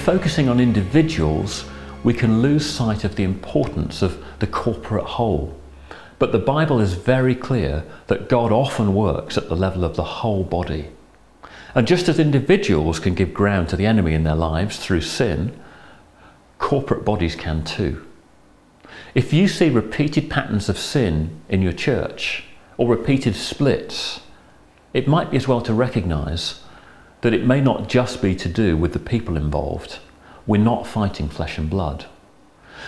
focusing on individuals, we can lose sight of the importance of the corporate whole. But the Bible is very clear that God often works at the level of the whole body. And just as individuals can give ground to the enemy in their lives through sin, corporate bodies can too. If you see repeated patterns of sin in your church, or repeated splits, it might be as well to recognise that it may not just be to do with the people involved. We're not fighting flesh and blood.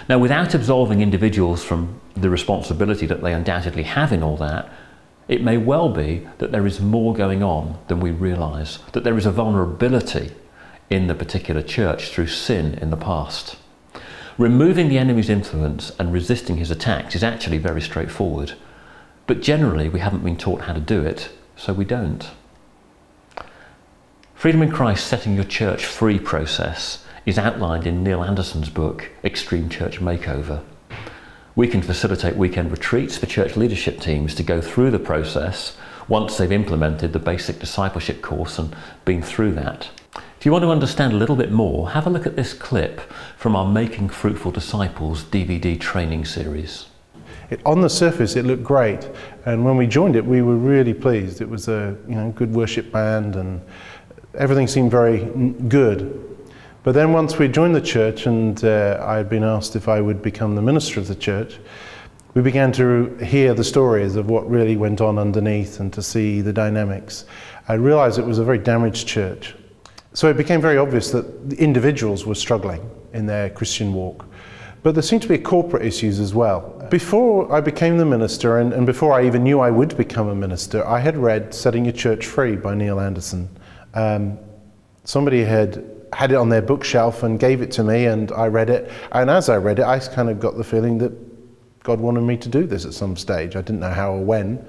Now, without absolving individuals from the responsibility that they undoubtedly have in all that, it may well be that there is more going on than we realise, that there is a vulnerability in the particular church through sin in the past. Removing the enemy's influence and resisting his attacks is actually very straightforward, but generally we haven't been taught how to do it, so we don't. Freedom in Christ Setting Your Church Free process is outlined in Neil Anderson's book, Extreme Church Makeover. We can facilitate weekend retreats for church leadership teams to go through the process once they've implemented the basic discipleship course and been through that. If you want to understand a little bit more, have a look at this clip from our Making Fruitful Disciples DVD training series. On the surface it looked great, and when we joined it we were really pleased. It was a good worship band and everything seemed very good. But then once we joined the church and I had been asked if I would become the minister of the church, we began to hear the stories of what really went on underneath and to see the dynamics. I realized it was a very damaged church. So it became very obvious that the individuals were struggling in their Christian walk. But there seemed to be corporate issues as well. Before I became the minister and before I even knew I would become a minister, I had read Setting Your Church Free by Neil Anderson. Somebody had it on their bookshelf and gave it to me, and I read it, and as I read it I kind of got the feeling that God wanted me to do this at some stage. I didn't know how or when,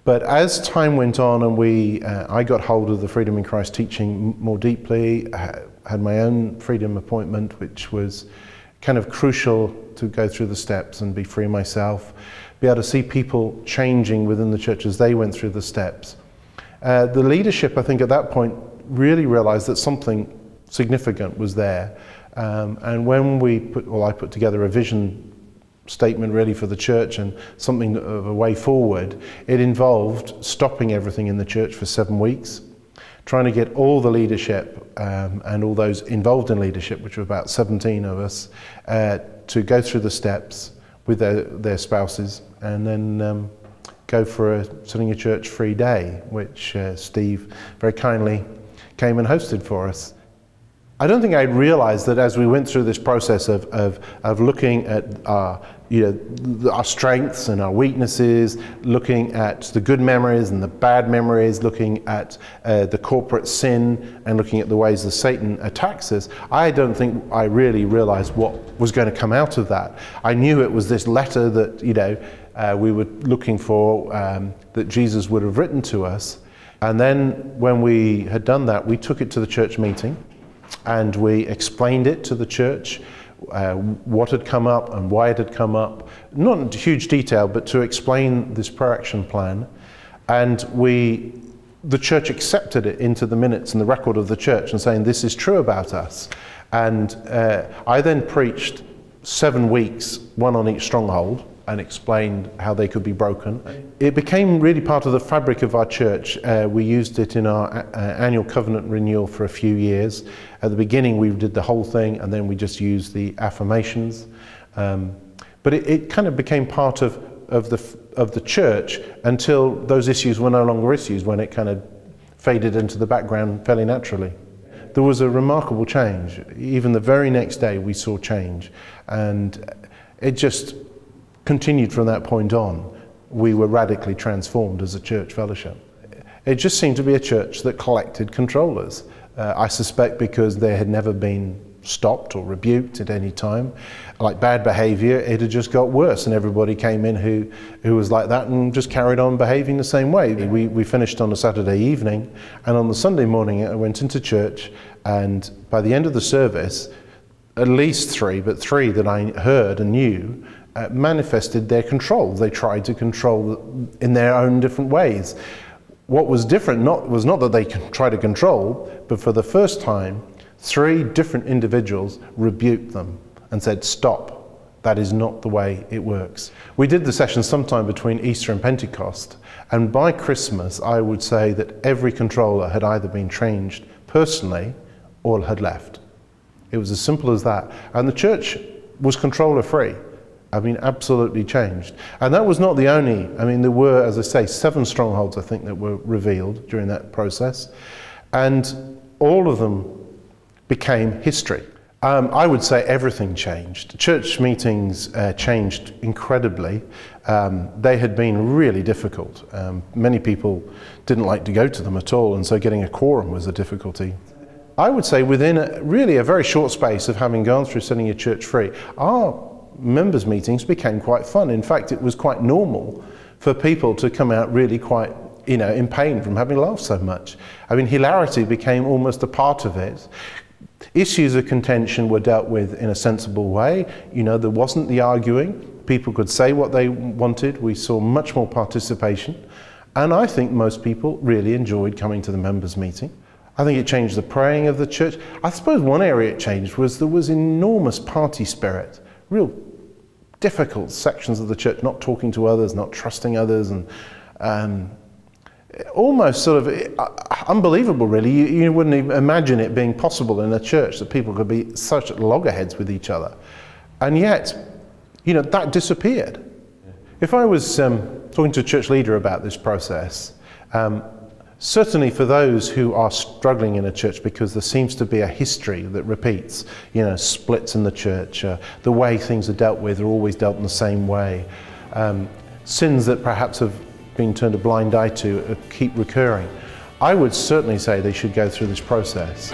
but as time went on and I got hold of the Freedom in Christ teaching more deeply, had my own freedom appointment, which was kind of crucial to go through the steps and be free myself, be able to see people changing within the church as they went through the steps. The leadership, I think at that point, really realized that something significant was there, and when I put together a vision statement really for the church and something of a way forward, it involved stopping everything in the church for 7 weeks, trying to get all the leadership and all those involved in leadership, which were about 17 of us, to go through the steps with their spouses, and then go for a Setting Your Church Free day, which Steve very kindly came and hosted for us. I don't think I realized that as we went through this process of looking at our strengths and our weaknesses, looking at the good memories and the bad memories, looking at the corporate sin and looking at the ways that Satan attacks us, I don't think I really realized what was going to come out of that. I knew it was this letter that we were looking for, that Jesus would have written to us. And then when we had done that, we took it to the church meeting and we explained it to the church, what had come up and why it had come up, not in huge detail, but to explain this prayer action plan. And the church accepted it into the minutes and the record of the church and saying this is true about us. And I then preached 7 weeks, one on each stronghold, and explained how they could be broken. It became really part of the fabric of our church. We used it in our annual covenant renewal for a few years. At the beginning we did the whole thing, and then we just used the affirmations. But it kind of became part of the church until those issues were no longer issues, when it kind of faded into the background fairly naturally. There was a remarkable change. Even the very next day we saw change, and it just continued from that point on. We were radically transformed as a church fellowship. It just seemed to be a church that collected controllers. I suspect because they had never been stopped or rebuked at any time. Like bad behaviour, it had just got worse, and everybody came in who was like that and just carried on behaving the same way. We finished on a Saturday evening, and on the Sunday morning I went into church, and by the end of the service, at least three that I heard and knew manifested their control. They tried to control in their own different ways. What was different was not that they tried to control, but for the first time 3 different individuals rebuked them and said, stop, that is not the way it works. We did the session sometime between Easter and Pentecost, and by Christmas I would say that every controller had either been changed personally or had left. It was as simple as that. And the church was controller free. I mean, absolutely changed. And that was not the only, I mean, there were, as I say, 7 strongholds I think that were revealed during that process. And all of them became history. I would say everything changed. Church meetings changed incredibly. They had been really difficult. Many people didn't like to go to them at all, and so getting a quorum was a difficulty. I would say within really a very short space of having gone through setting your church free, our members' meetings became quite fun. In fact, it was quite normal for people to come out really quite, in pain from having laughed so much. I mean, hilarity became almost a part of it. Issues of contention were dealt with in a sensible way. There wasn't the arguing. People could say what they wanted. We saw much more participation. And I think most people really enjoyed coming to the members' meeting. I think it changed the praying of the church. I suppose one area it changed was there was enormous party spirit, real difficult sections of the church, not talking to others, not trusting others, and almost sort of unbelievable really. You wouldn't even imagine it being possible in a church that people could be such loggerheads with each other. And yet, that disappeared. If I was talking to a church leader about this process, certainly for those who are struggling in a church because there seems to be a history that repeats, splits in the church, the way things are dealt with are always dealt in the same way, sins that perhaps have been turned a blind eye to keep recurring, I would certainly say they should go through this process.